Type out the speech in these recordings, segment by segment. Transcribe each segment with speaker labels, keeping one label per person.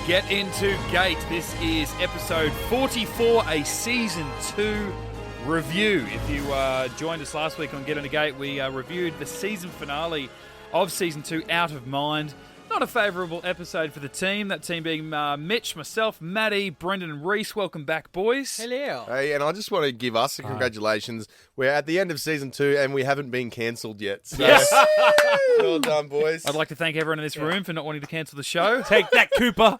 Speaker 1: Get Into Gate. This is episode 44, a season 2 review. If you joined us last week on Get Into Gate, we reviewed the season finale of season 2, Out of Mind. Not a favourable episode for the team. That team being Mitch, myself, Matty, Brendan and Rhys. Welcome back, boys.
Speaker 2: Hello.
Speaker 3: Hey, and I just want to give us a congratulations. We're at the end of season 2 and we haven't been cancelled yet. So
Speaker 1: Yes.
Speaker 3: Well done, boys.
Speaker 1: I'd like to thank everyone in this room for not wanting to cancel the show.
Speaker 2: Take that, Cooper.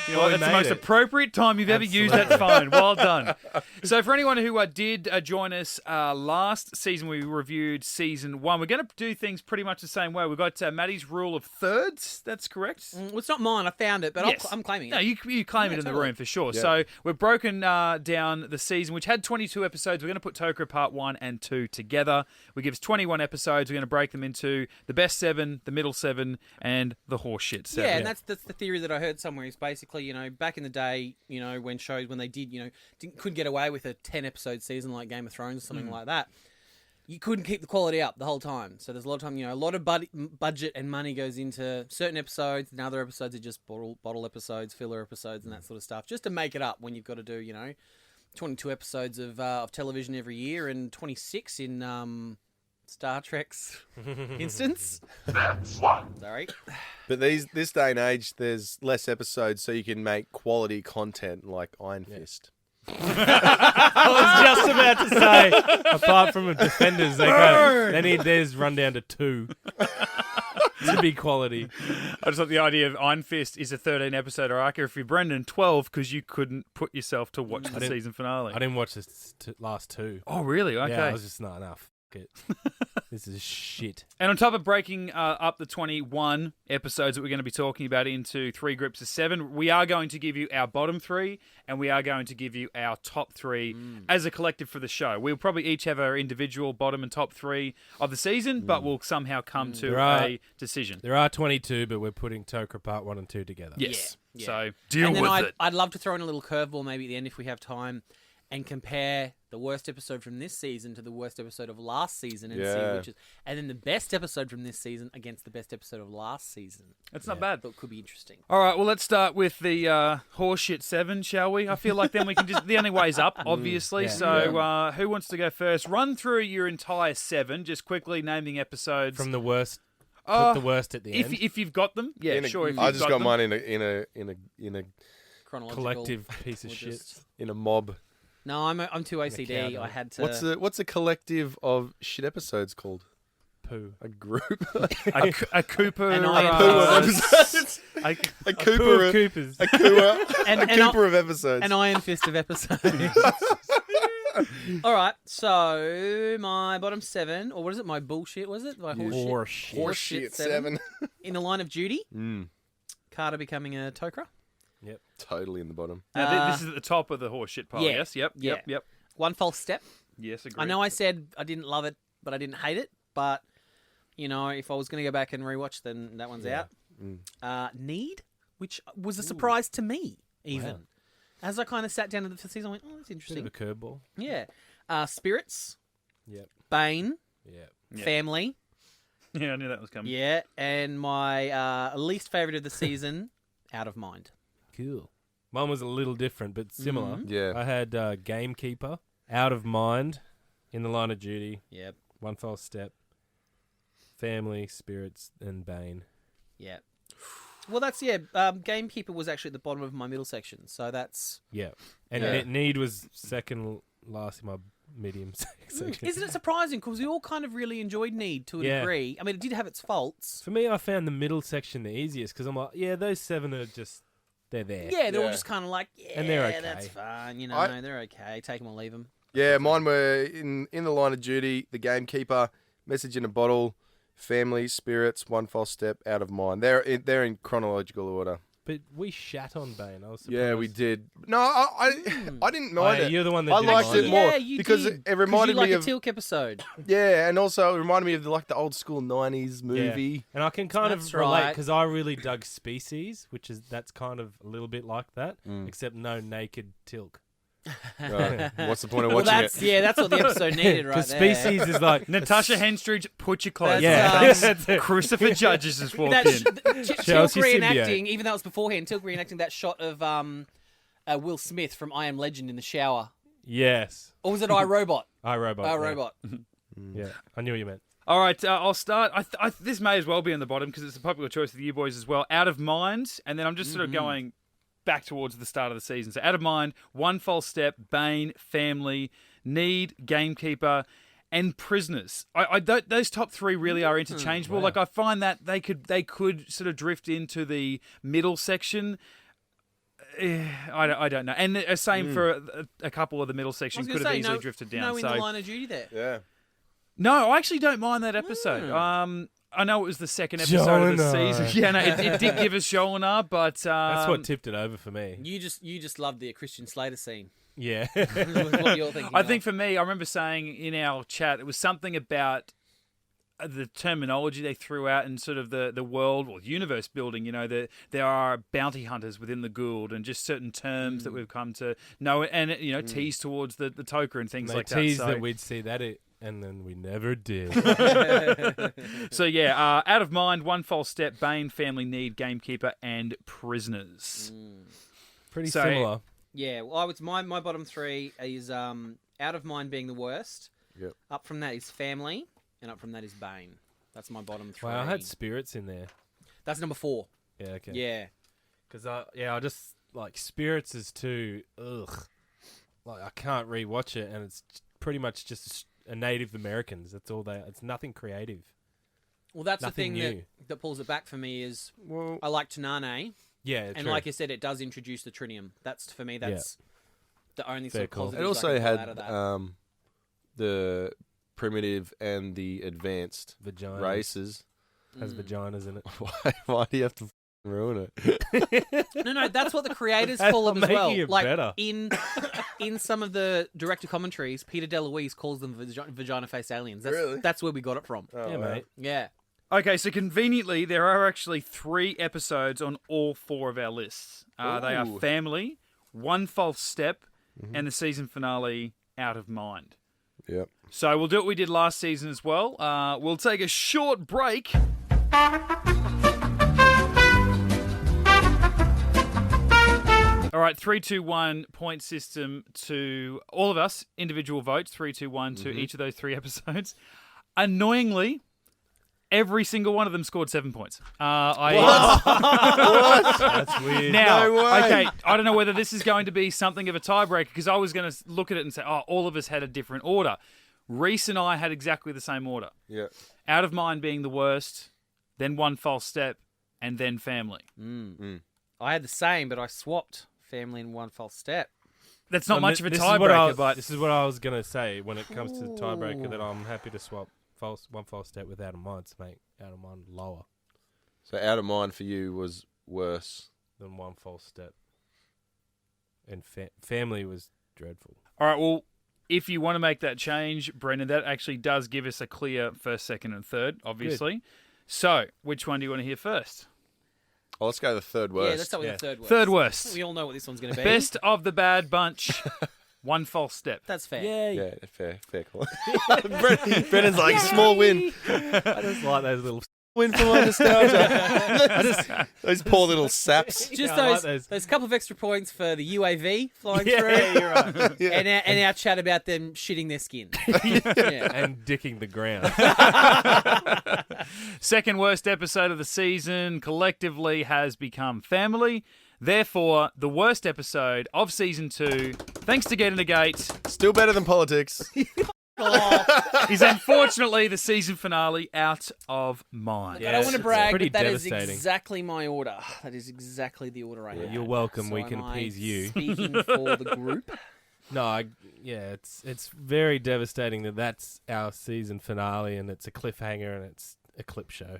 Speaker 1: You know, that's the most appropriate time you've ever used that phone. Well done. So for anyone who did join us last season, we reviewed season 1. We're going to do things pretty much the same way. We've got Matty's rule of thirds. That's correct?
Speaker 2: Well, it's not mine. I found it, but
Speaker 1: Yes.
Speaker 2: I'm claiming it.
Speaker 1: No, you claim it in the room for sure.
Speaker 3: Yeah.
Speaker 1: So we've broken down the season, which had 22 episodes. We're going to put Tokra Part 1 and 2 together. We give us 21 episodes. We're going to break them into the best 7, the middle 7, and the horseshit 7.
Speaker 2: Yeah, and that's the theory that I heard somewhere is basically, you know, back in the day, you know, when they did, you know, couldn't get away with a 10-episode season like Game of Thrones or something like that, you couldn't keep the quality up the whole time. So there's a lot of time, you know, a lot of budget and money goes into certain episodes, and other episodes are just bottle episodes, filler episodes, and that sort of stuff, just to make it up when you've got to do, you know, 22 episodes of television every year and 26 in Star Trek's instance.
Speaker 4: That's one.
Speaker 2: Sorry.
Speaker 3: But this day and age, there's less episodes, so you can make quality content like Iron Fist.
Speaker 5: I was just about to say, apart from Defenders, they need theirs run down to 2 to be quality.
Speaker 1: I just thought the idea of Iron Fist is a 13-episode arc. If you're Brendan, 12 because you couldn't put yourself to watch the season finale.
Speaker 5: I didn't watch the last 2.
Speaker 1: Oh, really? Okay.
Speaker 5: Yeah, I was just not enough. This is shit.
Speaker 1: And on top of breaking up the 21 episodes that we're going to be talking about into 3 groups of 7, we are going to give you our bottom 3 and we are going to give you our top 3 as a collective for the show. We'll probably each have our individual bottom and top 3 of the season, but we'll somehow come to a decision.
Speaker 5: There are 22, but we're putting Tokra Part 1 and 2 together.
Speaker 1: Yes.
Speaker 2: Yeah.
Speaker 1: So deal
Speaker 2: and then
Speaker 1: with it.
Speaker 2: I'd love to throw in a little curveball maybe at the end if we have time and compare the worst episode from this season to the worst episode of last season and see which is, and then the best episode from this season against the best episode of last season.
Speaker 1: That's not bad.
Speaker 2: That could be interesting.
Speaker 1: All right, well, let's start with the horseshit 7, shall we? I feel like then we can just... The only way's up, obviously.
Speaker 5: Yeah.
Speaker 1: So who wants to go first? Run through your entire 7, just quickly naming episodes.
Speaker 5: From the worst, put the worst at the end.
Speaker 1: If you've got them. Yeah, sure. If
Speaker 3: I
Speaker 1: you've
Speaker 3: just got
Speaker 1: them.
Speaker 3: mine in a
Speaker 2: Chronological.
Speaker 5: Collective piece of
Speaker 2: or
Speaker 5: shit.
Speaker 2: just-
Speaker 3: in a mob.
Speaker 2: No, I'm too OCD.
Speaker 5: count.
Speaker 2: I had to.
Speaker 3: What's a collective of shit episodes called?
Speaker 5: Poo.
Speaker 3: A group.
Speaker 1: A Cooper.
Speaker 2: An
Speaker 3: A
Speaker 2: iron
Speaker 3: poo of
Speaker 2: fist.
Speaker 3: episodes.
Speaker 1: a
Speaker 3: A
Speaker 5: Poo
Speaker 3: Cooper.
Speaker 5: of Coopers.
Speaker 3: A Cooper.
Speaker 2: And-
Speaker 3: A Cooper of episodes.
Speaker 2: An iron fist of episodes. All right, so my bottom 7, or what is it? My bullshit, was it? My horseshit.
Speaker 3: Horseshit 7.
Speaker 2: In the line of duty,
Speaker 3: Mm,
Speaker 2: Carter becoming a Tokra.
Speaker 3: totally in the bottom.
Speaker 1: Now, this is at the top of the horseshit pile,
Speaker 2: yeah.
Speaker 1: yes? Yep.
Speaker 2: One false step.
Speaker 1: Yes, agreed.
Speaker 2: I know I said I didn't love it, but I didn't hate it. But, you know, if I was going to go back and rewatch, then that one's out. Need, which was a surprise to me, even.
Speaker 5: Wow.
Speaker 2: As I kind of sat down at the season, I went, oh, that's
Speaker 5: Bit
Speaker 2: interesting.
Speaker 5: of a curveball.
Speaker 2: Yeah. Spirits,
Speaker 5: Yep.
Speaker 2: Bane,
Speaker 5: Yeah.
Speaker 2: Family,
Speaker 1: Yeah, I knew that was coming.
Speaker 2: yeah, and my least favourite of the season, Out of Mind.
Speaker 5: Cool. Mine was a little different, but similar.
Speaker 3: Yeah.
Speaker 5: I had Gamekeeper, Out of Mind, In the Line of Duty,
Speaker 2: Yep,
Speaker 5: One False Step, Family, Spirits, and Bane.
Speaker 2: yeah. Well, that's, Gamekeeper was actually at the bottom of my middle section, so that's...
Speaker 5: Yeah. And
Speaker 3: Yeah.
Speaker 5: Need was second last in my medium section.
Speaker 2: Isn't it surprising? Because we all kind of really enjoyed Need to a
Speaker 5: Yeah.
Speaker 2: degree. I mean, it did have its faults.
Speaker 5: For me, I found the middle section the easiest because I'm like, yeah, those 7 are just, they're there.
Speaker 2: Yeah, they're all
Speaker 3: Yeah.
Speaker 2: just kind of like, yeah,
Speaker 5: And they're okay.
Speaker 2: that's fine. You know, they're okay. Take them or leave them.
Speaker 3: Yeah, mine were in the line of duty, the Gamekeeper, Message in a Bottle, Family, Spirits, One False Step, Out of Mind. They're in chronological order.
Speaker 5: But we shat on Bane. I was surprised.
Speaker 3: Yeah, we did. No, I didn't mind
Speaker 5: yeah,
Speaker 3: it.
Speaker 5: you're the one that
Speaker 3: I
Speaker 5: didn't
Speaker 3: liked
Speaker 5: mind
Speaker 3: it
Speaker 5: it.
Speaker 3: more
Speaker 2: Yeah, you
Speaker 3: because
Speaker 2: did.
Speaker 3: it reminded
Speaker 2: you like
Speaker 3: me
Speaker 2: a
Speaker 3: of
Speaker 2: Tilk episode.
Speaker 3: yeah, and also it reminded me of the old school '90s movie.
Speaker 5: Yeah. And I can kind
Speaker 2: That's
Speaker 5: of relate
Speaker 2: right.
Speaker 5: because I really dug Species, that's kind of a little bit like that, except no naked Tilk.
Speaker 3: Right. What's the point of
Speaker 2: Well,
Speaker 3: watching it?
Speaker 2: that's what the episode needed right
Speaker 5: Because
Speaker 2: there.
Speaker 5: Species is like
Speaker 1: Natasha Henstridge, put your clothes
Speaker 2: That's,
Speaker 1: on.
Speaker 5: that's it.
Speaker 1: Christopher Judges just walked
Speaker 2: That
Speaker 1: in.
Speaker 2: Tilk
Speaker 5: Chelsea
Speaker 2: reenacting,
Speaker 5: symbiote.
Speaker 2: even though it was beforehand, Tilk reenacting that shot of Will Smith from I Am Legend in the shower.
Speaker 5: Yes.
Speaker 2: Or was it iRobot?
Speaker 5: iRobot.
Speaker 2: iRobot.
Speaker 5: Yeah. I knew what you meant.
Speaker 1: All right, I'll start. This may as well be on the bottom because it's a popular choice with you boys as well. Out of Mind, and then I'm just sort of going back towards the start of the season. So Out of Mind, One False Step, Bane, Family, Need, Gamekeeper, and Prisoners. Those top three really are interchangeable.
Speaker 5: Wow.
Speaker 1: Like I find that they could sort of drift into the middle section. I don't know. And same for a couple of the middle sections could have easily drifted down.
Speaker 2: In the line of duty there.
Speaker 3: Yeah.
Speaker 1: No, I actually don't mind that episode. I know it was the second episode of the
Speaker 5: Joanar.
Speaker 1: season. Yeah, no, it did give us Joanar, but
Speaker 5: That's what tipped it over for me.
Speaker 2: You just loved the Christian Slater scene.
Speaker 5: Yeah.
Speaker 2: What you're thinking
Speaker 1: I
Speaker 2: of.
Speaker 1: think for me, I remember saying in our chat, it was something about the terminology they threw out and sort of the world or universe building. You know, there are bounty hunters within the Gould and just certain terms that we've come to know, and tease towards the Toker and things
Speaker 5: They
Speaker 1: like
Speaker 5: teased
Speaker 1: that.
Speaker 5: that we'd see that, and then we never did.
Speaker 1: So yeah, Out of Mind, One False Step, Bane, Family, Need, Gamekeeper, and Prisoners.
Speaker 5: Pretty
Speaker 1: So-
Speaker 5: similar.
Speaker 2: Yeah, well, it's my bottom three is Out of Mind being the worst.
Speaker 3: Yep.
Speaker 2: Up from that is Family, and up from that is Bane. That's my bottom three.
Speaker 5: Wow, I had Spirits in there.
Speaker 2: That's number 4.
Speaker 5: Yeah, okay.
Speaker 2: Yeah.
Speaker 5: Because I just like Spirits is too like I can't rewatch it, and it's pretty much just a Native Americans. That's all they. It's nothing creative.
Speaker 2: Well, that's
Speaker 5: Nothing
Speaker 2: the thing
Speaker 5: new.
Speaker 2: that pulls it back for me is
Speaker 3: Well,
Speaker 2: I like Tanane,
Speaker 5: Yeah,
Speaker 2: and
Speaker 5: true.
Speaker 2: like you said, it does introduce the Trinium. That's for me. That's the only
Speaker 5: Fair
Speaker 2: sort of
Speaker 5: call.
Speaker 2: positive.
Speaker 3: it also had
Speaker 2: out of that.
Speaker 3: the primitive and the advanced
Speaker 5: Vaginas.
Speaker 3: races.
Speaker 5: Has vaginas in it.
Speaker 3: Why do you have to ruin it?
Speaker 2: No, that's what the creators
Speaker 5: That's
Speaker 2: call them as
Speaker 5: making
Speaker 2: well.
Speaker 5: it
Speaker 2: Like
Speaker 5: better.
Speaker 2: in some of the director commentaries, Peter DeLuise calls them vagina-faced aliens.
Speaker 3: Really?
Speaker 2: That's where we got it from.
Speaker 3: Oh,
Speaker 5: Yeah,
Speaker 3: wow.
Speaker 5: mate.
Speaker 2: Yeah.
Speaker 1: Okay, so conveniently, there are actually 3 episodes on all 4 of our lists. They are
Speaker 3: Ooh.
Speaker 1: Family, One False Step, and the season finale, Out of Mind.
Speaker 3: Yep.
Speaker 1: So we'll do what we did last season as well. We'll take a short break. All right, 3, 2, 1 point system to all of us, individual votes, 3, 2, 1 to each of those 3 episodes. Annoyingly, every single one of them scored 7 points.
Speaker 5: That's weird.
Speaker 1: Now,
Speaker 3: No way.
Speaker 1: okay, I don't know whether this is going to be something of a tiebreaker because I was going to look at it and say, all of us had a different order. Rhys and I had exactly the same order.
Speaker 3: Yeah.
Speaker 1: Out of Mind being the worst, then One False Step, and then Family.
Speaker 2: I had the same, but I swapped Family and One False Step.
Speaker 1: That's not much of a
Speaker 5: This is what
Speaker 1: tiebreaker, but
Speaker 5: this is what I was gonna say when it comes to tiebreaker. That I'm happy to swap One False Step with Out of Mind to make Out of Mind lower
Speaker 3: So Out of Mind for you was worse.
Speaker 5: than One False Step, and Family was dreadful.
Speaker 1: all right, well, if you want to make that change, Brendan, that actually does give us a clear first, second, and third, obviously. So, which one do you want to hear first?
Speaker 3: Oh, let's go the third worst.
Speaker 2: Yeah, let's start with the third worst.
Speaker 1: Third worst.
Speaker 2: We all know what this one's going to be.
Speaker 1: Best of the bad bunch, One False Step.
Speaker 2: That's fair.
Speaker 3: Yeah, fair call. Brennan's like, small win.
Speaker 5: I just like those little.
Speaker 3: Win for my nostalgia. Those poor little saps.
Speaker 2: Just
Speaker 5: Yeah, I like
Speaker 2: those
Speaker 5: those.
Speaker 2: couple of extra points for the UAV flying
Speaker 5: Yeah,
Speaker 2: through.
Speaker 5: you're right.
Speaker 3: Yeah.
Speaker 2: And our chat about them shitting their skin. Yeah.
Speaker 5: And dicking the ground.
Speaker 1: Second worst episode of the season collectively has become Family. Therefore, the worst episode of season 2, thanks to Get Into Gate,
Speaker 3: Still better than politics.
Speaker 1: is unfortunately the season finale, Out of Mind.
Speaker 2: I don't want to
Speaker 5: it's
Speaker 2: brag,
Speaker 5: pretty
Speaker 2: but that is
Speaker 5: devastating.
Speaker 2: exactly my order. That is exactly the order I had.
Speaker 5: You're welcome.
Speaker 2: So
Speaker 5: We can
Speaker 2: am I
Speaker 5: appease you.
Speaker 2: Speaking for the group.
Speaker 5: No, it's very devastating that that's our season finale and it's a cliffhanger and it's a clip show.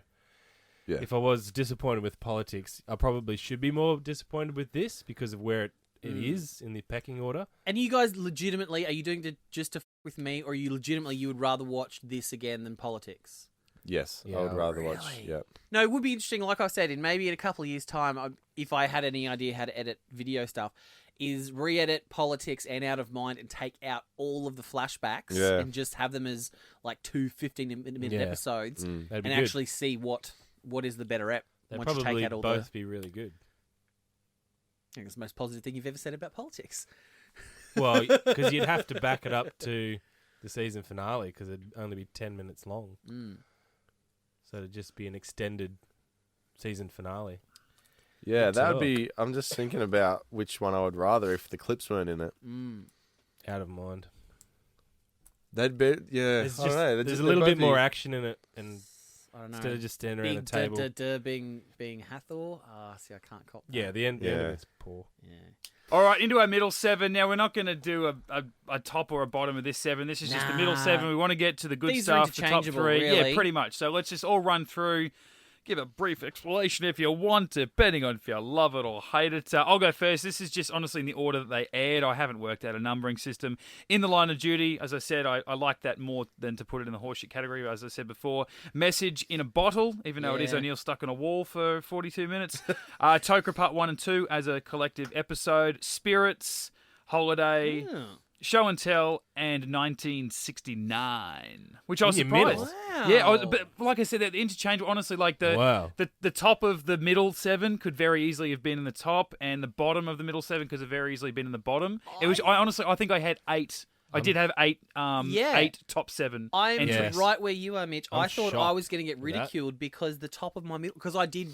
Speaker 3: Yeah.
Speaker 5: If I was disappointed with politics, I probably should be more disappointed with this because of where it is in the pecking order.
Speaker 2: And you guys legitimately, are you doing it just to f with me, or you would rather watch this again than politics?
Speaker 3: Yes,
Speaker 5: Yeah,
Speaker 3: I would rather watch.
Speaker 2: really?
Speaker 3: Yeah.
Speaker 2: No, it would be interesting. Like I said, in maybe in a couple of years' time, if I had any idea how to edit video stuff, is re-edit Politics and Out of Mind and take out all of the flashbacks
Speaker 3: Yeah.
Speaker 2: and just have them as like 2 15-minute
Speaker 5: Yeah.
Speaker 2: episodes
Speaker 3: Mm.
Speaker 5: That'd be
Speaker 2: and
Speaker 5: good.
Speaker 2: actually see what is the better ep.
Speaker 5: They'd
Speaker 2: once you take
Speaker 5: probably
Speaker 2: out all
Speaker 5: both be really good.
Speaker 2: I think it's the most positive thing you've ever said about Politics.
Speaker 5: Well, because you'd have to back it up to the season finale because it'd only be 10 minutes long.
Speaker 2: Mm.
Speaker 5: So it'd just be an extended season finale.
Speaker 3: Yeah,
Speaker 5: Good
Speaker 3: that would
Speaker 5: talk.
Speaker 3: be. I'm just thinking about which one I would rather if the clips weren't in it.
Speaker 2: Mm.
Speaker 5: Out of Mind.
Speaker 3: They'd be. Yeah,
Speaker 5: There's,
Speaker 3: I don't know.
Speaker 5: there's a little bit more action in it, and
Speaker 2: I don't know.
Speaker 5: instead of just standing around a
Speaker 2: Big
Speaker 5: table.
Speaker 2: being Hathor. See, I can't cop that.
Speaker 5: Yeah, the end of
Speaker 3: Yeah.
Speaker 5: it's poor.
Speaker 2: Yeah.
Speaker 1: All right, into our middle 7. Now, we're not going to do a top or a bottom of this 7. This is just the middle
Speaker 2: Nah.
Speaker 1: 7. We want to get to the good
Speaker 2: These are
Speaker 1: stuff, the top 3.
Speaker 2: interchangeable, really.
Speaker 1: Yeah, pretty much. So let's just all run through, give a brief explanation if you want, depending on if you love it or hate it. I'll go first. This is just honestly in the order that they aired. I haven't worked out a numbering system. In the Line of Duty, as I said, I like that more than to put it in the horseshit category, as I said before. Message in a Bottle, even though it is
Speaker 2: Yeah.
Speaker 1: O'Neill stuck on a wall for 42 minutes. Tokra Part 1 and 2 as a collective episode. Spirits, Holiday,
Speaker 2: Yeah.
Speaker 1: Show and Tell, and 1969, which I was
Speaker 5: In your
Speaker 1: surprised.
Speaker 5: middle?
Speaker 2: Wow.
Speaker 1: Yeah, but like I said, they're interchangeable. Honestly, like
Speaker 5: Wow.
Speaker 1: the top of the middle 7 could very easily have been in the top, and the bottom of the middle 7 could have very easily been in the bottom. It was. I think I had 8. I did have 8.
Speaker 2: Yeah.
Speaker 1: 8 top 7.
Speaker 2: I'm
Speaker 1: entries.
Speaker 5: Yes.
Speaker 2: right where you are, Mitch.
Speaker 5: I'm
Speaker 2: I thought I
Speaker 5: shocked
Speaker 2: was going to get
Speaker 5: with that.
Speaker 2: ridiculed because the top of my middle, because I did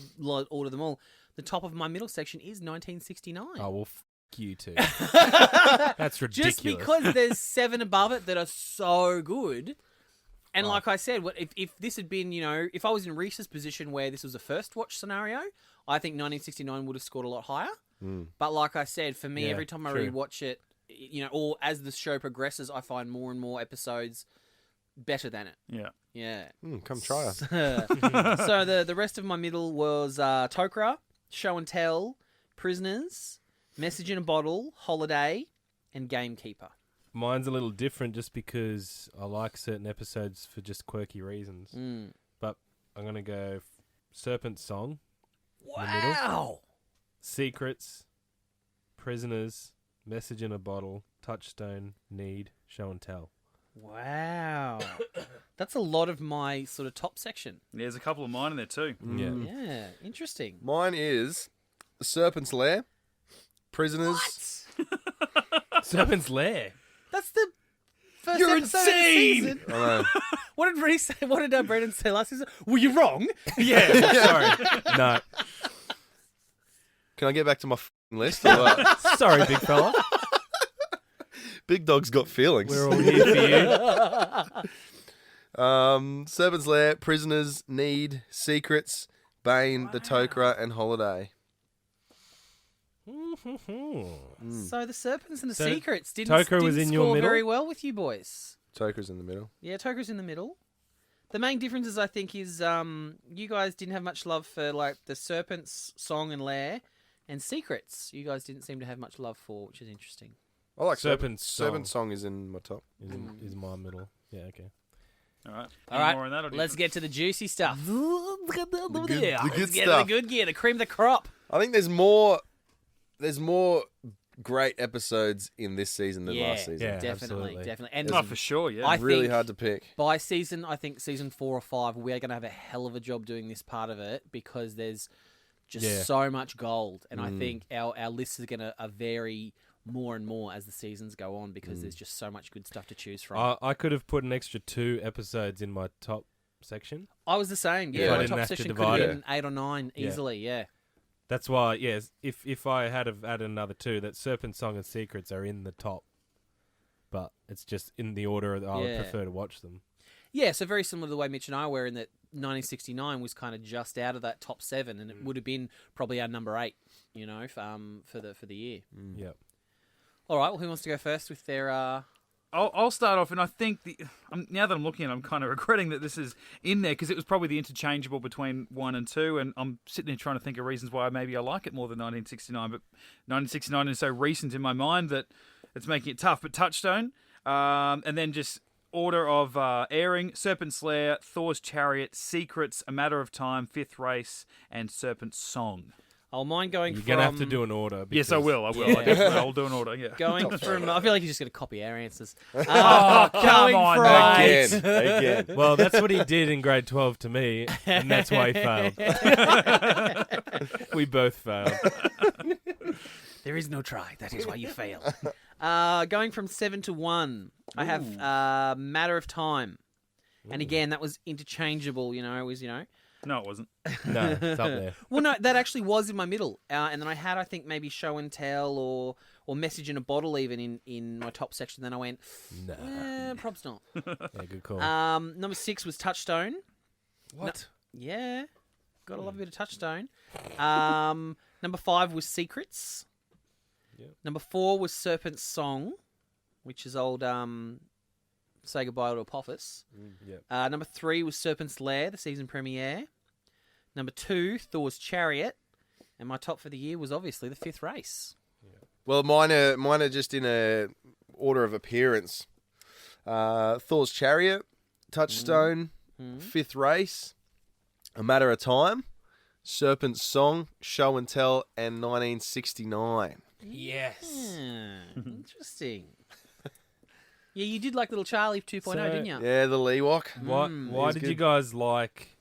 Speaker 2: order them all. The top of my middle section is 1969.
Speaker 5: Oh, well, you too. That's ridiculous.
Speaker 2: Just because there's 7 above it that are so good. And like I said, if this had been, if I was in Rhys's position where this was a first watch scenario, I think 1969 would have scored a lot higher. But like I said, for me,
Speaker 5: Yeah,
Speaker 2: every time I
Speaker 5: true.
Speaker 2: rewatch it, or as the show progresses, I find more and more episodes better than it.
Speaker 1: Yeah.
Speaker 2: Yeah.
Speaker 3: Come try us.
Speaker 2: So the rest of my middle was Tokra, Show and Tell, Prisoners, Message in a Bottle, Holiday, and Gamekeeper.
Speaker 5: Mine's a little different just because I like certain episodes for just quirky reasons.
Speaker 2: Mm.
Speaker 5: But I'm going to go Serpent Song, the middle.
Speaker 2: Wow!
Speaker 5: Secrets, Prisoners, Message in a Bottle, Touchstone, Need, Show and Tell.
Speaker 2: Wow. That's a lot of my sort of top section.
Speaker 1: There's a couple of mine in there too.
Speaker 5: Yeah.
Speaker 2: Yeah, interesting.
Speaker 3: Mine is The Serpent's Lair, Prisoners.
Speaker 5: Serpent's Lair.
Speaker 2: That's the first
Speaker 1: You're
Speaker 2: episode of the
Speaker 1: insane!
Speaker 2: season.
Speaker 3: I know.
Speaker 2: What did Rhys say? What did Brendan say last season? Were you wrong?
Speaker 5: Yeah, sorry. No.
Speaker 3: Can I get back to my list? Or what?
Speaker 5: Sorry, big fella.
Speaker 3: Big Dog's got feelings.
Speaker 5: We're all here for you.
Speaker 3: Serpent's Lair, Prisoners, Need, Secrets, Bane, The Tokra, and Holiday.
Speaker 2: So the Serpents and the
Speaker 5: So
Speaker 2: Secrets didn't
Speaker 5: Tokra was in your
Speaker 2: score
Speaker 5: middle?
Speaker 2: very well with you boys.
Speaker 3: Tokra's in the middle.
Speaker 2: Yeah, Tokra's in the middle. The main differences, I think, is you guys didn't have much love for like the Serpents Song and Lair, and Secrets. You guys didn't seem to have much love for, which is interesting.
Speaker 3: I like
Speaker 5: Serpent's
Speaker 3: Serpent's Song is in my top.
Speaker 5: Is my middle. Yeah, okay.
Speaker 1: All right.
Speaker 2: All
Speaker 1: Any
Speaker 2: right,
Speaker 1: more on that, or do you
Speaker 2: let's
Speaker 1: think-
Speaker 2: get to the juicy stuff.
Speaker 3: The good
Speaker 2: Let's get to
Speaker 3: stuff.
Speaker 2: the good gear, the cream of the crop.
Speaker 3: I think there's more great episodes in this season than last season.
Speaker 5: Yeah.
Speaker 2: Definitely,
Speaker 5: absolutely.
Speaker 2: definitely. And
Speaker 1: Oh, for sure, yeah.
Speaker 2: I
Speaker 3: Really
Speaker 2: think
Speaker 3: hard to pick.
Speaker 2: by season, I think season 4 or 5, we're going to have a hell of a job doing this part of it because there's just
Speaker 5: Yeah.
Speaker 2: so much gold. And I think our lists are going to vary more and more as the seasons go on because there's just so much good stuff to choose from.
Speaker 5: I could have put an extra 2 episodes in my top section.
Speaker 2: I was the same.
Speaker 3: Yeah.
Speaker 2: Yeah,
Speaker 3: I
Speaker 2: my
Speaker 5: didn't
Speaker 2: top
Speaker 5: have to
Speaker 2: section could
Speaker 5: divide
Speaker 2: have
Speaker 3: it.
Speaker 2: been 8 or 9
Speaker 5: Yeah.
Speaker 2: easily, yeah.
Speaker 5: That's why, yes, if I had have added another 2, that Serpent Song and Secrets are in the top. But it's just in the order that I would
Speaker 2: Yeah.
Speaker 5: prefer to watch them.
Speaker 2: Yeah, so very similar to the way Mitch and I were in that 1969 was kind of just out of that top 7 and it would have been probably our number 8, for the year.
Speaker 5: Yep.
Speaker 2: All right, well, who wants to go first with their...
Speaker 1: I'll start off, and I think now that I'm looking at it, I'm kind of regretting that this is in there because it was probably the interchangeable between 1 and 2, and I'm sitting here trying to think of reasons why maybe I like it more than 1969, but 1969 is so recent in my mind that it's making it tough. But Touchstone, and then just order of airing: Serpent's Lair, Thor's Chariot, Secrets, A Matter of Time, Fifth Race, and Serpent's Song.
Speaker 2: I'll mind going
Speaker 5: You're
Speaker 2: from...
Speaker 5: going to have to do an order.
Speaker 1: Yes, I will.
Speaker 2: Yeah.
Speaker 1: I'll do an order, yeah.
Speaker 2: Going from... I feel like you're just going to copy our answers.
Speaker 1: Oh, come
Speaker 2: going
Speaker 1: on,
Speaker 2: from...
Speaker 1: mate.
Speaker 3: Again.
Speaker 5: Well, that's what he did in grade 12 to me, and that's why he failed. We both failed.
Speaker 2: There is no try. That is why you fail. Going from 7 to 1, I have Matter of Time. And again, that was interchangeable, it was,
Speaker 1: No, it wasn't.
Speaker 5: No, it's up there.
Speaker 2: Well, no, that actually was in my middle. And then I had, I think, maybe Show and Tell or Message in a Bottle even in my top section. Then I went, probs not.
Speaker 5: Yeah, good call.
Speaker 2: Number 6 was Touchstone.
Speaker 5: What?
Speaker 2: Yeah. Gotta love a bit of Touchstone. Number 5 was Secrets.
Speaker 5: Yep.
Speaker 2: Number 4 was Serpent's Song, which is old Say Goodbye to Apophis.
Speaker 5: Yep.
Speaker 2: Number 3 was Serpent's Lair, the season premiere. Number 2, Thor's Chariot. And my top for the year was obviously the Fifth Race.
Speaker 3: Well, mine are just in a order of appearance. Thor's Chariot, Touchstone, Fifth Race, A Matter of Time, Serpent's Song, Show and Tell, and 1969.
Speaker 5: Yes.
Speaker 2: Interesting. Yeah, you did like Little Charlie 2.0, didn't you?
Speaker 3: Yeah, the Leewalk.
Speaker 5: Why did you guys like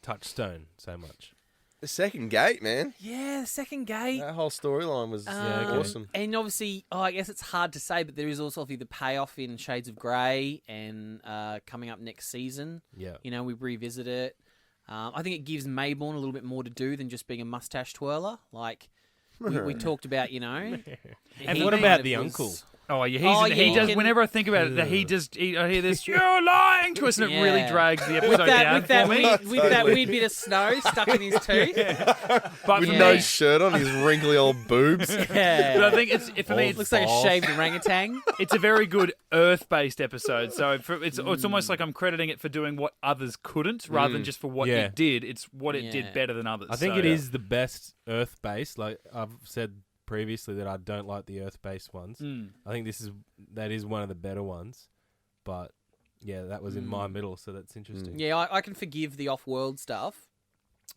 Speaker 5: Touchstone so much?
Speaker 3: The second gate, man.
Speaker 2: Yeah, the second gate.
Speaker 3: That whole storyline was awesome.
Speaker 2: And obviously, I guess it's hard to say, but there is also the payoff in Shades of Grey and coming up next season.
Speaker 5: Yeah.
Speaker 2: We revisit it. I think it gives Mayborn a little bit more to do than just being a mustache twirler. Like, we talked about,
Speaker 5: And
Speaker 2: he
Speaker 5: what
Speaker 2: kind
Speaker 5: about
Speaker 2: of
Speaker 5: the
Speaker 2: was-
Speaker 5: uncle?
Speaker 1: Oh, yeah, he
Speaker 2: you
Speaker 1: does.
Speaker 2: can-
Speaker 1: Whenever I think about it, I hear this, you're lying twist, and it really
Speaker 2: Yeah.
Speaker 1: drags the episode down
Speaker 2: with that
Speaker 1: for me.
Speaker 2: with that weird bit of snow stuck in his tooth.
Speaker 1: But
Speaker 3: With
Speaker 1: for
Speaker 3: no
Speaker 1: me,
Speaker 3: shirt on, his wrinkly old boobs.
Speaker 2: Yeah.
Speaker 1: but I think for me,
Speaker 2: Looks like a shaved orangutan.
Speaker 1: it's a very good Earth-based episode. So it's almost like I'm crediting it for doing what others couldn't, rather than just for what
Speaker 5: Yeah.
Speaker 1: it did. It's what it
Speaker 2: Yeah.
Speaker 1: did better than others.
Speaker 5: I think
Speaker 1: So,
Speaker 5: it is the best Earth-based. Like I've said previously that I don't like the Earth-based ones. I think that is one of the better ones. But yeah, that was in my middle, so that's interesting.
Speaker 2: Yeah, I can forgive the off-world stuff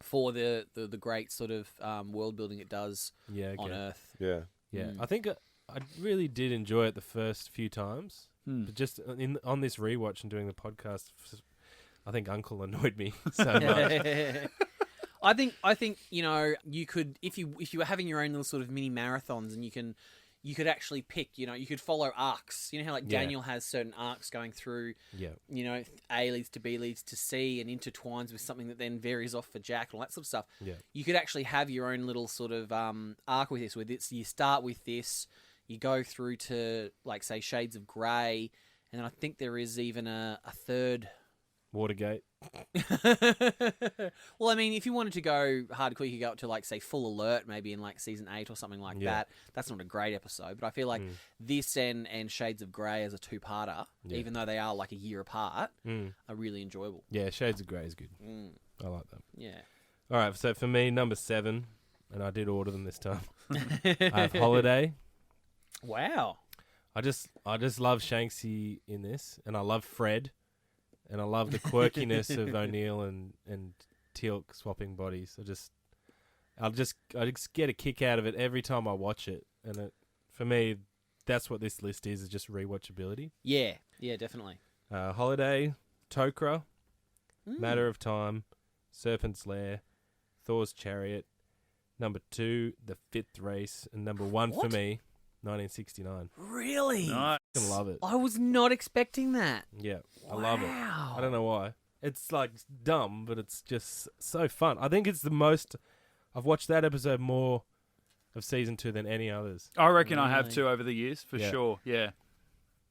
Speaker 2: for the great sort of world building it does
Speaker 5: Yeah, okay.
Speaker 2: on Earth.
Speaker 3: Yeah.
Speaker 5: Yeah, I think I really did enjoy it the first few times, but just on this rewatch and doing the podcast, I think Uncle annoyed me so much.
Speaker 2: I think you could if you were having your own little sort of mini marathons and you could actually pick, you could follow arcs. You know how like
Speaker 5: Yeah.
Speaker 2: Daniel has certain arcs going through,
Speaker 5: Yeah,
Speaker 2: A leads to B leads to C and intertwines with something that then varies off for Jack and all that sort of stuff.
Speaker 5: yeah,
Speaker 2: You could actually have your own little sort of arc with this. Where you start with this, you go through to like say Shades of Grey, and then I think there is even a third.
Speaker 5: Watergate.
Speaker 2: Well, I mean, if you wanted to go hardcore, you could go up to like say Full Alert, maybe in like season 8 or something like that. That's not a great episode, but I feel like this and Shades of Grey as a two-parter, even though they are like a year apart, are really enjoyable.
Speaker 5: Yeah, Shades of Grey is good. I like them.
Speaker 2: Yeah.
Speaker 5: All right, so for me, number 7, and I did order them this time. I have Holiday.
Speaker 2: Wow.
Speaker 5: I just love Shanksy in this, and I love Fred, and I love the quirkiness of O'Neill and Teal'c swapping bodies. I just get a kick out of it every time I watch it, and for me, that's what this list is just rewatchability.
Speaker 2: Yeah, definitely.
Speaker 5: Holiday, Tok'ra, Matter of Time, Serpent's Lair, Thor's Chariot, number 2, The Fifth Race, and number 1 for me, 1969.
Speaker 2: Really?
Speaker 1: Nice.
Speaker 5: I love it.
Speaker 2: I was not expecting that.
Speaker 5: Yeah, I love it.
Speaker 2: Wow.
Speaker 5: I don't know why. It's like dumb, but it's just so fun. I think it's the most. I've watched that episode more of season 2 than any others.
Speaker 1: I reckon I have
Speaker 2: Really?
Speaker 1: too over the years, for
Speaker 5: Yeah.
Speaker 1: sure. Yeah.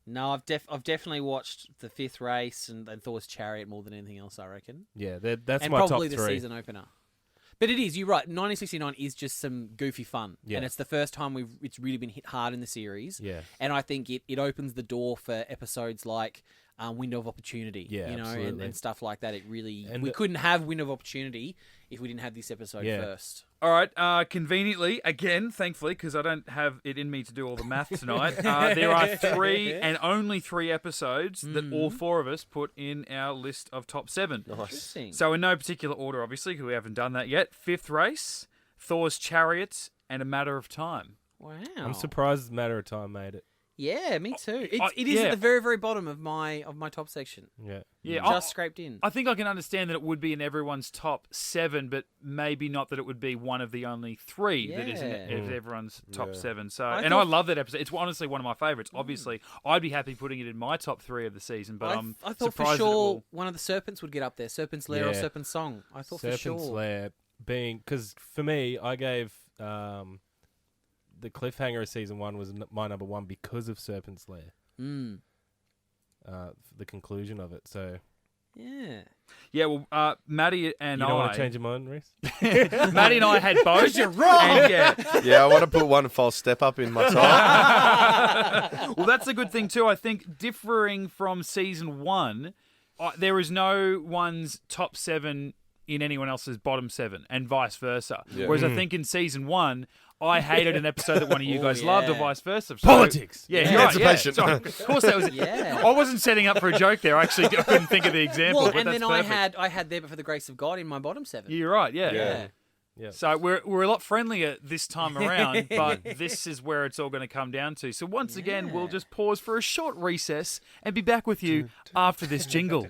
Speaker 2: No, I've definitely watched The Fifth Race and Thor's Chariot more than anything else, I reckon.
Speaker 5: Yeah, that's
Speaker 2: and
Speaker 5: my top
Speaker 2: probably
Speaker 5: 3.
Speaker 2: the season opener. But it is, you're right, 1969 is just some goofy fun.
Speaker 5: Yeah.
Speaker 2: And it's the first time it's really been hit hard in the series.
Speaker 5: Yeah.
Speaker 2: And I think it opens the door for episodes like window of opportunity.
Speaker 5: Yeah,
Speaker 2: you know,
Speaker 5: absolutely.
Speaker 2: and stuff like that. It really
Speaker 5: And
Speaker 2: we couldn't have window of opportunity if we didn't have this episode
Speaker 5: Yeah.
Speaker 2: first.
Speaker 1: All right, conveniently, again, thankfully, because I don't have it in me to do all the math tonight, there are 3 and only 3 episodes that all 4 of us put in our list of top 7.
Speaker 3: Nice.
Speaker 2: Interesting.
Speaker 1: So in no particular order, obviously, because we haven't done that yet. Fifth Race, Thor's Chariot, and A Matter of Time.
Speaker 2: Wow.
Speaker 5: I'm surprised Matter of Time made it.
Speaker 2: Yeah, me too. It is
Speaker 1: yeah.
Speaker 2: at the very, very bottom of my top section.
Speaker 5: Yeah.
Speaker 1: Yeah,
Speaker 2: Just scraped in.
Speaker 1: I think I can understand that it would be in everyone's top 7, but maybe not that it would be one of the only 3 that is in everyone's top 7. So, I love that episode. It's honestly one of my favourites. Obviously, I'd be happy putting it in my top 3 of the season, but
Speaker 2: I thought for
Speaker 1: surprised
Speaker 2: sure one of the Serpents would get up there. Serpent's Lair or
Speaker 5: Yeah.
Speaker 2: Serpent's Song. I thought
Speaker 5: Serpent's
Speaker 2: for sure.
Speaker 5: Lair being... Because for me, I gave... the cliffhanger of season 1 was my number 1 because of Serpent's Lair.
Speaker 2: Mm.
Speaker 5: The conclusion of it. So...
Speaker 2: Yeah.
Speaker 1: Yeah, well, Matty and
Speaker 5: You don't want to change your mind, Rhys?
Speaker 1: Matty and I had both. You're wrong.
Speaker 3: Yeah, I want to put one false step up in my time.
Speaker 1: Well, that's a good thing too. I think differing from season 1, there is no one's top 7 in anyone else's bottom 7, and vice versa.
Speaker 3: Yeah.
Speaker 1: Whereas I think in season 1, I hated an episode that one of you guys
Speaker 2: yeah.
Speaker 1: loved, or vice versa. So,
Speaker 5: Politics!
Speaker 1: Yeah, you're right. Yeah.
Speaker 3: Emancipation.
Speaker 1: So, of course, that was.
Speaker 2: Yeah.
Speaker 1: I wasn't setting up for a joke there. I couldn't think of the example.
Speaker 2: Well,
Speaker 1: but
Speaker 2: and
Speaker 1: that's
Speaker 2: then
Speaker 1: perfect.
Speaker 2: I had There But For the Grace of God in my bottom 7.
Speaker 1: You're right. Yeah.
Speaker 3: Yeah.
Speaker 5: Yeah.
Speaker 1: So we're a lot friendlier this time around, but this is where it's all going to come down to. So once again, we'll just pause for a short recess and be back with you after this jingle.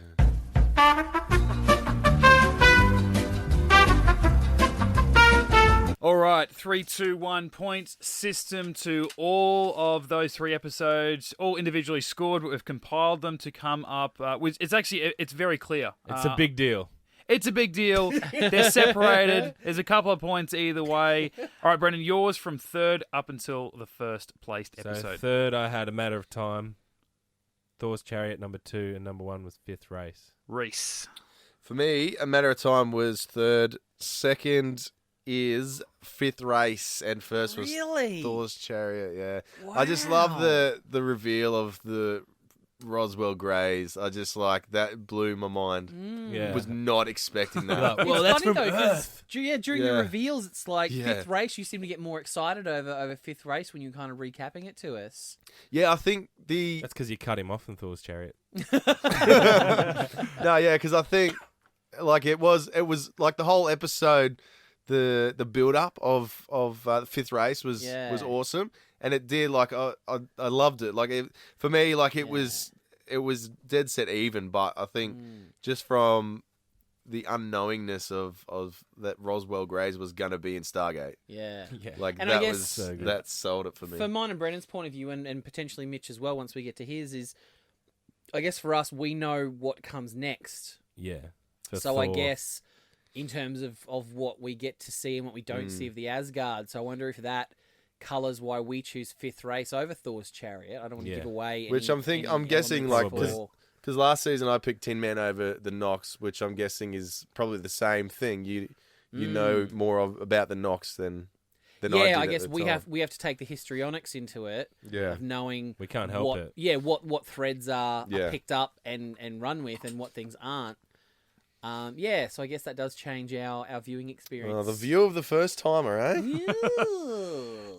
Speaker 1: All right, 3, 2, 1 point system to all of those 3 episodes, all individually scored, but we've compiled them to come up. It's very clear.
Speaker 5: It's a big deal.
Speaker 1: It's a big deal. They're separated. There's a couple of points either way. All right, Brendan, yours from 3rd up until the first placed
Speaker 5: So
Speaker 1: episode.
Speaker 5: 3rd, I had A Matter of Time. Thor's Chariot, number 2, and number 1 was Fifth Race.
Speaker 1: Rhys.
Speaker 3: For me, A Matter of Time was 3rd. 2nd is Fifth Race, and first was
Speaker 2: Really?
Speaker 3: Thor's Chariot. Yeah, I just love the reveal of the Roswell Greys. I just like that blew my mind.
Speaker 5: Yeah.
Speaker 3: Was not expecting that.
Speaker 2: Well,
Speaker 5: that's
Speaker 2: funny
Speaker 5: from
Speaker 2: though, 'cause during the
Speaker 3: Yeah.
Speaker 2: reveals, it's like
Speaker 3: Yeah.
Speaker 2: Fifth Race. You seem to get more excited over Fifth Race when you're kind of recapping it to us.
Speaker 3: Yeah, I think the
Speaker 5: That's because you cut him off in Thor's Chariot.
Speaker 3: no, yeah, because I think like it was like the whole episode, the build up of the Fifth Race was awesome, and it did like I loved it. Like for me, like it was dead set even, but I think just from the unknowingness of that Roswell Greys was gonna be in Stargate.
Speaker 2: Yeah.
Speaker 3: Like
Speaker 2: And I
Speaker 3: that
Speaker 2: guess-
Speaker 3: was
Speaker 5: So good.
Speaker 3: that sold it for me.
Speaker 2: For mine and Brennan's point of view, and potentially Mitch as well, once we get to his, is I guess for us, we know what comes next.
Speaker 5: Yeah. For
Speaker 2: So I
Speaker 5: Thor.
Speaker 2: guess in terms of what we get to see and what we don't see of the Asgard. So I wonder if that colours why we choose Fifth Race over Thor's Chariot. I don't want to
Speaker 5: Yeah.
Speaker 2: give away
Speaker 3: Which I'm
Speaker 2: any
Speaker 3: guessing,
Speaker 2: elements
Speaker 3: like,
Speaker 2: for-
Speaker 3: Because last season I picked Tin Man over the Nox, which I'm guessing is probably the same thing. You know more about the Nox than I did
Speaker 2: I
Speaker 3: at
Speaker 2: guess
Speaker 3: the
Speaker 2: we
Speaker 3: time.
Speaker 2: have to take the histrionics into it.
Speaker 3: Yeah.
Speaker 2: Of knowing
Speaker 5: We can't help
Speaker 2: what,
Speaker 5: it.
Speaker 2: Yeah, what threads are
Speaker 3: Yeah.
Speaker 2: picked up and run with, and what things aren't. So I guess that does change our viewing experience.
Speaker 3: The view of the first timer, eh?
Speaker 2: Yes.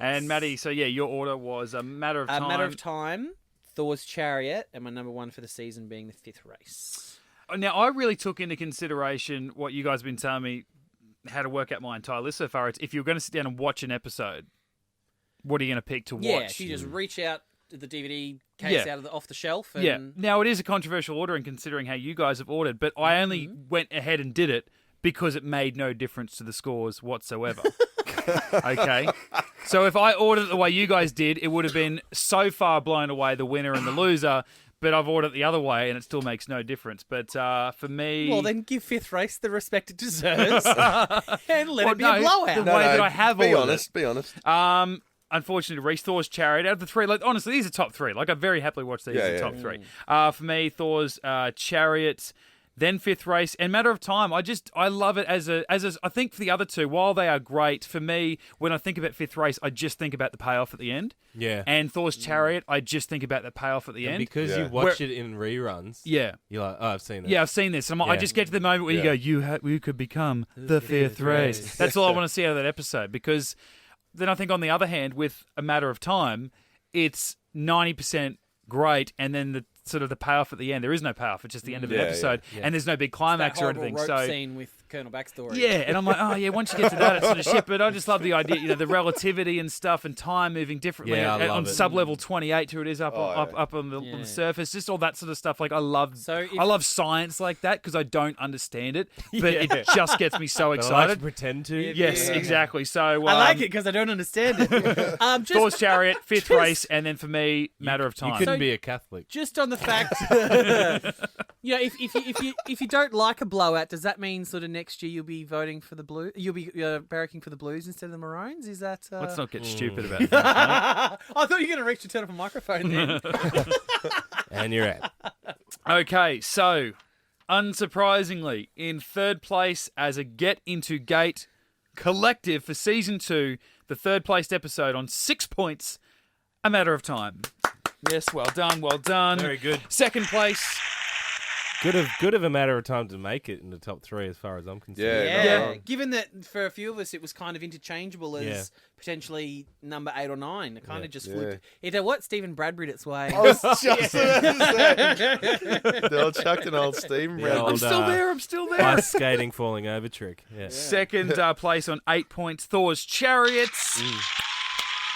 Speaker 1: And Matty, so yeah, your order was A Matter of Time.
Speaker 2: A Matter of Time, Thor's Chariot, and my number 1 for the season being the Fifth Race.
Speaker 1: Now, I really took into consideration what you guys have been telling me, how to work out my entire list so far. It's if you're going to sit down and watch an episode, what are you going to pick to
Speaker 2: Yeah,
Speaker 1: watch?
Speaker 2: if you just reach out to the DVD case off the shelf. And...
Speaker 1: Yeah. Now, it is a controversial order in considering how you guys have ordered, but I only went ahead and did it because it made no difference to the scores whatsoever. Okay? So if I ordered it the way you guys did, it would have been so far blown away the winner and the loser, but I've ordered it the other way and it still makes no difference. But for me...
Speaker 2: Well, then give Fifth Race the respect it deserves and let it be a blowout.
Speaker 1: The way that I have
Speaker 3: be
Speaker 1: ordered
Speaker 3: honest, be honest.
Speaker 1: it. Unfortunately, Rhys, Thor's Chariot, out of the 3, like, honestly, these are top 3. Like, I very happily watch these as top 3. For me, Thor's Chariot, then Fifth Race, and Matter of Time. I love it as a. I think for the other two, while they are great, for me, when I think about Fifth Race, I just think about the payoff at the end.
Speaker 5: Yeah.
Speaker 1: And Thor's Chariot, I just think about the payoff at the end.
Speaker 5: Because you watch it in reruns.
Speaker 1: Yeah.
Speaker 5: You're like, oh, I've seen that.
Speaker 1: Yeah, I've seen this. I just get to the moment where you go, you could become the Fifth Race. That's all I want to see out of that episode. Because then I think, on the other hand, with A Matter of Time, it's 90% great, and then the sort of the payoff at the end. There is no payoff. It's just the end of the episode, and there's no big climax or anything.
Speaker 2: Rope scene with Colonel Backstory.
Speaker 1: Yeah, and I'm like, oh yeah, once you get to that, it's sort of shit. But I just love the idea, the relativity and stuff, and time moving differently on sub-level 28 to it is up on the surface. Just all that sort of stuff. Like I love science like that because I don't understand it, but it just gets me so excited.
Speaker 5: I like to pretend to.
Speaker 1: Yes, exactly. So
Speaker 2: I like it because I don't understand it.
Speaker 1: Thor's Chariot, Fifth Race, and then for me, Matter of Time.
Speaker 5: You couldn't be a Catholic.
Speaker 2: Just on the fact, if you don't like a blowout, does that mean sort of next year you'll be voting for the Blues? You'll be barracking for the Blues instead of the Maroons? Is that?
Speaker 1: Let's not get stupid about it. I
Speaker 2: thought you were going to reach to turn off a microphone then.
Speaker 5: And you're out.
Speaker 1: Okay, so unsurprisingly, in third place as a Get Into Gate collective for season 2, the third placed episode on 6 points, A Matter of Time. Yes, well done, well done.
Speaker 5: Very good.
Speaker 1: Second place.
Speaker 5: Good of A Matter of Time to make it in the top 3 as far as I'm concerned.
Speaker 2: Yeah. Given that for a few of us it was kind of interchangeable as potentially number 8 or 9. It kind of just flipped. It what? Stephen Bradbury its way.
Speaker 3: I was just about to say. They'll chucked an old Stephen Bradbury.
Speaker 1: I'm still there.
Speaker 5: Ice skating falling over trick. Yeah.
Speaker 1: Second place on 8 points, Thor's Chariots.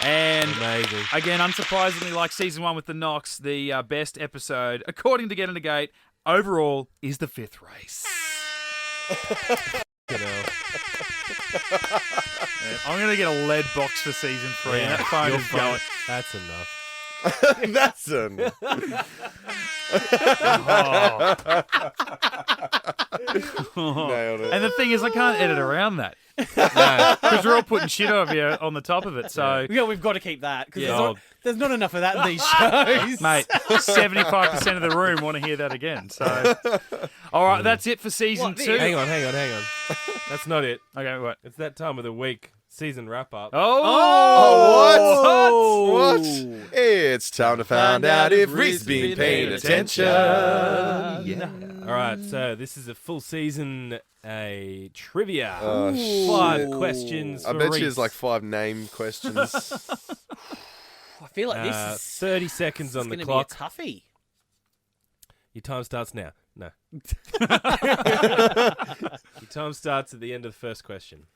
Speaker 1: And
Speaker 5: amazing. Again,
Speaker 1: unsurprisingly, like season 1 with the Knox, the best episode, according to Get Into Gate, overall, is the Fifth Race. I'm going to get a lead box for season 3. Yeah, that phone is going.
Speaker 5: That's enough.
Speaker 3: That's enough. Nailed it.
Speaker 1: And the thing is, I can't edit around that. Because we're all putting shit over here on the top of it. So
Speaker 2: we've got to keep that because there's not enough of that in these shows.
Speaker 1: Mate, 75% of the room want to hear that again. So, all right, that's it for season 2.
Speaker 5: Hang on. That's not it.
Speaker 1: Okay, what?
Speaker 5: It's that time of the week. Season wrap up.
Speaker 3: What? It's time to find out if Rhys been paying attention.
Speaker 5: All right, so this is a full season trivia. 5 questions.
Speaker 3: I bet you there's like 5 name questions.
Speaker 2: I feel like this is
Speaker 5: 30 seconds on the clock.
Speaker 2: Be a toughie.
Speaker 5: Your time starts now. No. Your time starts at the end of the first question.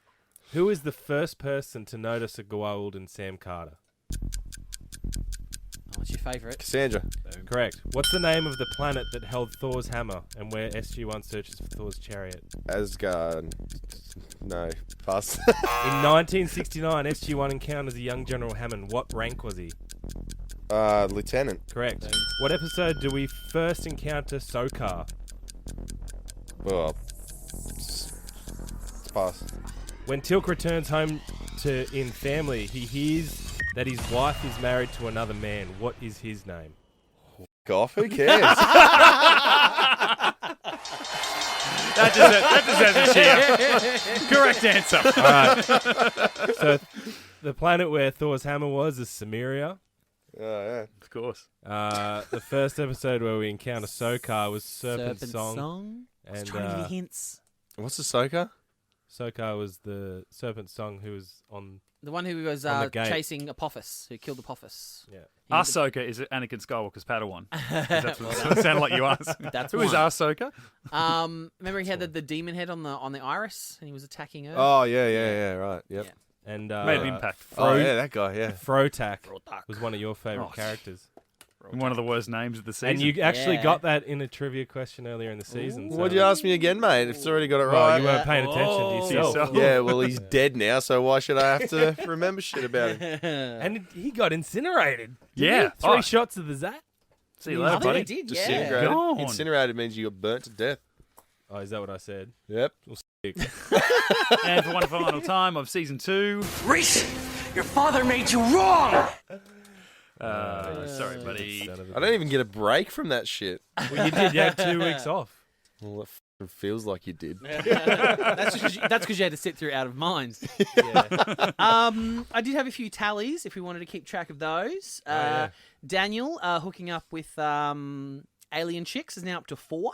Speaker 5: Who is the first person to notice a golden Sam Carter?
Speaker 2: What's your favourite?
Speaker 3: Cassandra.
Speaker 5: Correct. What's the name of the planet that held Thor's hammer and where SG-1 searches for Thor's chariot?
Speaker 3: Asgard. No. Pass.
Speaker 5: In 1969, SG-1 encounters a young General Hammond. What rank was he?
Speaker 3: Lieutenant.
Speaker 5: Correct. What episode do we first encounter Sokar?
Speaker 3: Well, pass.
Speaker 5: When Tilk returns home in family, he hears that his wife is married to another man. What is his name?
Speaker 3: Off. Who cares?
Speaker 1: That deserves a cheer. Correct answer.
Speaker 5: All right. So the planet where Thor's hammer was is Cimmeria.
Speaker 3: Oh, yeah.
Speaker 1: Of course.
Speaker 5: The first episode where we encounter Sokar was Serpent Song.
Speaker 2: I was trying to give you hints.
Speaker 3: What's the Sokar?
Speaker 5: Sokar was the Serpent Song who was on...
Speaker 2: The one who was chasing Apophis, who killed Apophis.
Speaker 5: Yeah.
Speaker 1: Ahsoka is Anakin Skywalker's Padawan. That's what it sounded like you asked.
Speaker 2: That's
Speaker 1: Who is Ahsoka?
Speaker 2: Remember he had the demon head on the iris and he was attacking Earth?
Speaker 3: Oh, yeah, right. Yep.
Speaker 2: Yeah.
Speaker 5: And
Speaker 1: made an impact.
Speaker 3: That guy, yeah.
Speaker 5: Frotak was one of your favourite characters.
Speaker 1: One of the worst names of the season.
Speaker 5: And you actually got that in a trivia question earlier in the season.
Speaker 3: Why'd you ask me again, mate? It's already got it
Speaker 5: Well,
Speaker 3: right.
Speaker 5: you weren't paying attention to yourself.
Speaker 3: Yeah, well, he's dead now, so why should I have to remember shit about him?
Speaker 5: And he got incinerated.
Speaker 1: Yeah.
Speaker 5: 3 shots of the Zat.
Speaker 1: See you later,
Speaker 2: I think
Speaker 1: buddy.
Speaker 2: I did,
Speaker 3: Disintegrated.
Speaker 1: Gone.
Speaker 3: Incinerated means you got burnt to death.
Speaker 5: Oh, is that what I said?
Speaker 3: Yep.
Speaker 1: And for one final time of season 2.
Speaker 4: Rhys, your father made you wrong!
Speaker 1: Sorry, buddy.
Speaker 3: I don't even get a break from that shit.
Speaker 5: Well, you did. You had 2 weeks off.
Speaker 3: Well, it feels like you did.
Speaker 2: That's because you had to sit through Out of Mind. I did have a few tallies if we wanted to keep track of those. Daniel hooking up with alien chicks is now up to 4.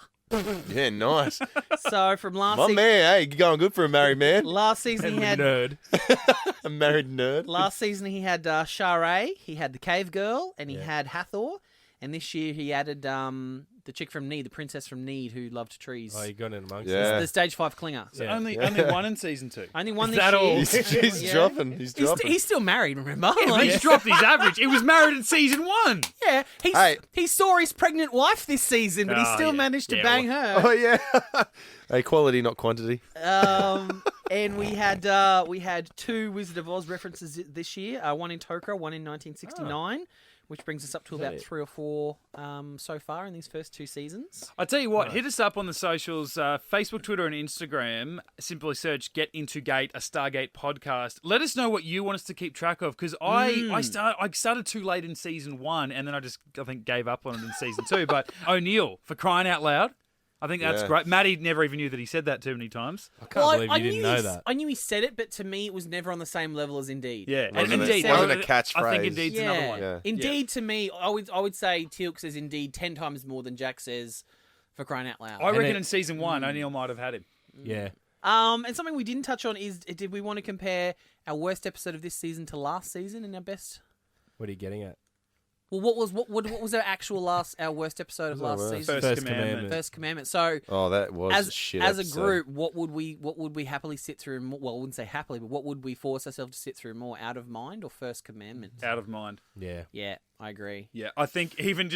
Speaker 3: Yeah, nice.
Speaker 2: So from last
Speaker 3: My
Speaker 2: season,
Speaker 3: man, hey, you going good for a married man?
Speaker 2: last season he had
Speaker 5: Nerd.
Speaker 3: A married nerd.
Speaker 2: last season he had Sharae, he had the Cave Girl, and he had Hathor. And this year he added the chick from Need, the princess from Need who loved trees.
Speaker 5: Oh, you got in amongst
Speaker 3: Yeah.
Speaker 2: The stage 5 clinger.
Speaker 1: So
Speaker 5: Yeah.
Speaker 1: only one in season 2.
Speaker 2: Only one
Speaker 1: Is
Speaker 2: this
Speaker 1: that
Speaker 2: year.
Speaker 1: all?
Speaker 3: He's
Speaker 2: Yeah.
Speaker 3: dropping. He's dropping.
Speaker 2: He's still married, remember?
Speaker 1: Yeah, but he's dropped his average. He was married in season 1.
Speaker 2: Yeah,
Speaker 3: Hey.
Speaker 2: he saw his pregnant wife this season, but he
Speaker 1: Oh,
Speaker 2: still
Speaker 1: yeah.
Speaker 2: managed to
Speaker 1: Yeah,
Speaker 2: bang her.
Speaker 3: Oh yeah. Hey, quality, not quantity.
Speaker 2: And we had 2 Wizard of Oz references this year. One in Tokra, one in 1969, which brings us up to about 3 or 4 so far in these first 2 seasons.
Speaker 1: I tell you what, hit us up on the socials, Facebook, Twitter, and Instagram. Simply search "Get Into Gate," a Stargate podcast. Let us know what you want us to keep track of, because I started too late in season 1, and then I think gave up on it in season 2. But O'Neill, for crying out loud, I think that's
Speaker 3: Yeah.
Speaker 1: great. Matty never even knew that he said that too many times.
Speaker 5: I can't believe you didn't know that.
Speaker 2: I knew he said it, but to me, it was never on the same level as Indeed.
Speaker 1: Yeah,
Speaker 3: Wasn't
Speaker 1: and
Speaker 3: it-
Speaker 1: Indeed
Speaker 3: wasn't a
Speaker 1: I think
Speaker 3: catchphrase.
Speaker 1: Indeed's another one.
Speaker 3: Yeah.
Speaker 2: Indeed, to me, I would say Teal'c says Indeed 10 times more than Jack says for crying out loud.
Speaker 1: I reckon
Speaker 5: it-
Speaker 1: in season 1, O'Neill might have had him.
Speaker 5: Yeah.
Speaker 2: And something we didn't touch on is, did we want to compare our worst episode of this season to last season and our best?
Speaker 5: What are you getting at?
Speaker 2: Well, what was our worst episode of last
Speaker 3: worst?
Speaker 2: season?
Speaker 1: First Commandment.
Speaker 2: First Commandment. So
Speaker 3: Oh, that was a shit
Speaker 2: as a
Speaker 3: episode.
Speaker 2: group, what would we happily sit through more? Well, I wouldn't say happily, but what would we force ourselves to sit through more? Out of Mind or First Commandment?
Speaker 1: Out of Mind.
Speaker 5: Yeah.
Speaker 2: Yeah, I agree.
Speaker 1: Yeah, I think even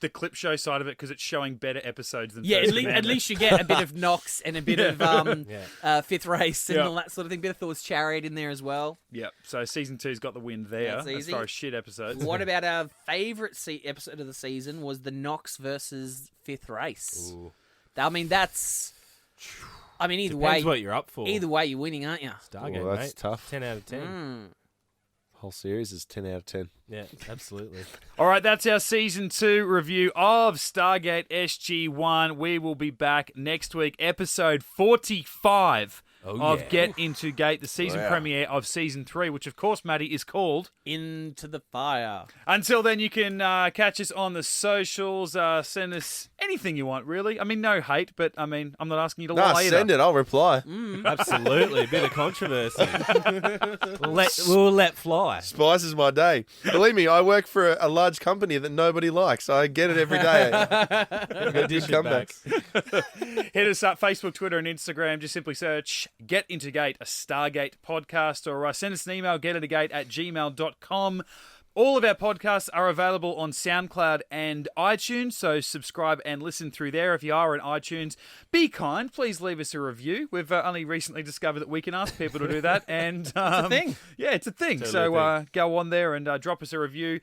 Speaker 1: the clip show side of it, because it's showing better episodes than
Speaker 2: Yeah,
Speaker 1: First
Speaker 2: at
Speaker 1: Commandment.
Speaker 2: least you get a bit of Nox and a bit of Fifth Race and
Speaker 1: Yeah.
Speaker 2: all that sort of thing. Bit of Thor's Chariot in there as well.
Speaker 1: Yeah, so season 2's got the win there
Speaker 2: That's
Speaker 1: as
Speaker 2: easy.
Speaker 1: far as shit episodes.
Speaker 2: What about our favourite episode of the season was the Nox versus Fifth Race.
Speaker 5: Ooh.
Speaker 2: Either
Speaker 5: Depends
Speaker 2: way,
Speaker 5: what you're up for.
Speaker 2: either way, you're winning, aren't you?
Speaker 5: Stargate,
Speaker 3: Well, that's
Speaker 5: mate.
Speaker 3: tough.
Speaker 5: 10 out of 10.
Speaker 3: Whole series is 10 out of 10.
Speaker 5: Yeah, absolutely.
Speaker 1: All right, that's our season 2 review of Stargate SG-1. We will be back next week, episode 45 of Get Into Gate, the season premiere of season 3, which of course, Matty, is called
Speaker 2: Into the Fire.
Speaker 1: Until then, you can catch us on the socials. Send us anything you want, really. I mean, no hate, but I mean, I'm not asking you to
Speaker 3: No,
Speaker 1: lie either.
Speaker 3: send it. I'll reply.
Speaker 5: Absolutely. A bit of controversy. we'll let fly.
Speaker 3: Spices my day. Believe me, I work for a large company that nobody likes. I get it every day. Good comebacks.
Speaker 1: Hit us up, Facebook, Twitter, and Instagram. Just simply search Get Into Gate, a Stargate podcast, or send us an email, getintogate@gmail.com. All of our podcasts are available on Soundcloud and iTunes, so subscribe and listen through there. If you are on iTunes, be kind. Please leave us a review. We've only recently discovered that we can ask people to do that. And it's
Speaker 2: a thing.
Speaker 1: Yeah, it's a thing.
Speaker 5: Totally
Speaker 1: So
Speaker 5: a thing.
Speaker 1: go on there and drop us a review.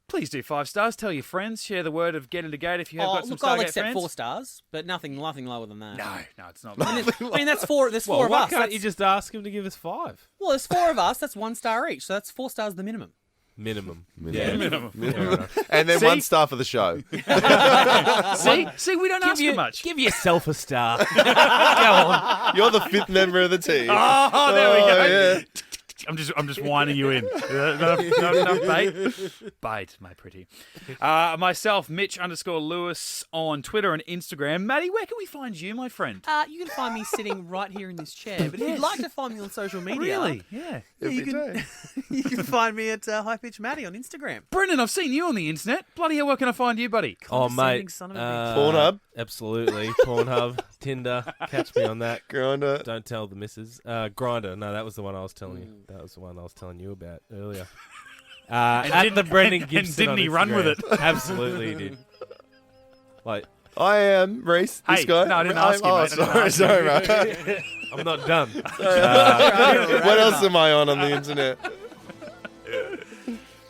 Speaker 1: Please do 5 stars. Tell your friends. Share the word of Get Into Gate if you have got some
Speaker 2: Look,
Speaker 1: Stargate
Speaker 2: I'll accept
Speaker 1: friends.
Speaker 2: 4 stars, but nothing lower than that.
Speaker 1: No, it's not.
Speaker 2: I mean, that's 4. There's 4 of
Speaker 5: Why
Speaker 2: us.
Speaker 5: can't
Speaker 2: That's,
Speaker 5: you just ask him to give us 5?
Speaker 2: well, there's 4 of us. That's 1 star each. So that's 4 stars the minimum.
Speaker 5: Minimum.
Speaker 1: Minimum.
Speaker 5: Fair enough.
Speaker 3: And then
Speaker 1: See?
Speaker 3: 1 star for the show.
Speaker 1: See, we don't ask you much.
Speaker 5: Give yourself a star. Go on.
Speaker 3: You're the 5th member of the team.
Speaker 1: Oh, there we go.
Speaker 3: Yeah.
Speaker 1: I'm just whining you in. Not enough bait. Bait, my pretty. Myself, Mitch_Lewis on Twitter and Instagram. Matty, where can we find you, my friend?
Speaker 2: You can find me sitting right here in this chair. But if you'd like to find me on social media,
Speaker 1: Yeah.
Speaker 3: Every
Speaker 2: you can
Speaker 3: day.
Speaker 2: you can find me at High Pitch Matty on Instagram.
Speaker 1: Brendan, I've seen you on the internet. Bloody hell, where can I find you, buddy?
Speaker 5: Oh,
Speaker 2: Condescending
Speaker 5: mate.
Speaker 2: son of a bitch.
Speaker 3: Pornhub?
Speaker 5: Absolutely. Pornhub. Tinder. Catch me on that.
Speaker 3: Grinder.
Speaker 5: Don't tell the missus. Grinder. No, that was the one I was telling you. That was the one I was telling you about earlier. At
Speaker 1: didn't-
Speaker 5: the Brendan
Speaker 1: and
Speaker 5: Gibson
Speaker 1: didn't
Speaker 5: on
Speaker 1: he run with
Speaker 5: Instagram. Absolutely, he did. Like,
Speaker 3: I am Rhys. This
Speaker 1: Hey,
Speaker 3: guy.
Speaker 1: no, I didn't ask you,
Speaker 3: Oh,
Speaker 1: mate. I didn't
Speaker 3: sorry,
Speaker 1: ask
Speaker 3: sorry, right.
Speaker 5: I'm not done.
Speaker 3: What else am I on the internet?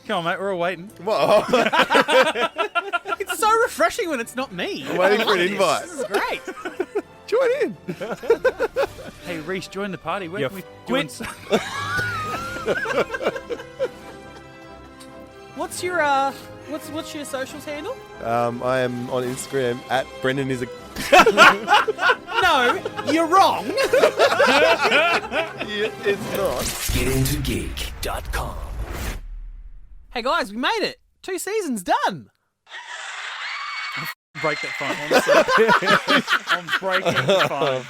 Speaker 1: Come on, mate. We're all waiting.
Speaker 3: Whoa.
Speaker 2: It's so refreshing when it's not me.
Speaker 3: Waiting for an invite.
Speaker 2: This is great.
Speaker 3: Join in.
Speaker 1: Hey, Rhys, join the party. Where
Speaker 5: You
Speaker 1: can we
Speaker 5: quit.
Speaker 1: join?
Speaker 2: What's your what's your socials handle?
Speaker 3: I am on Instagram at Brendan is a.
Speaker 2: No, you're wrong.
Speaker 3: It's not.
Speaker 4: GetIntoGeek.com.
Speaker 2: Hey guys, we made it. 2 seasons done.
Speaker 1: Break that phone. Honestly. I'm breaking the phone.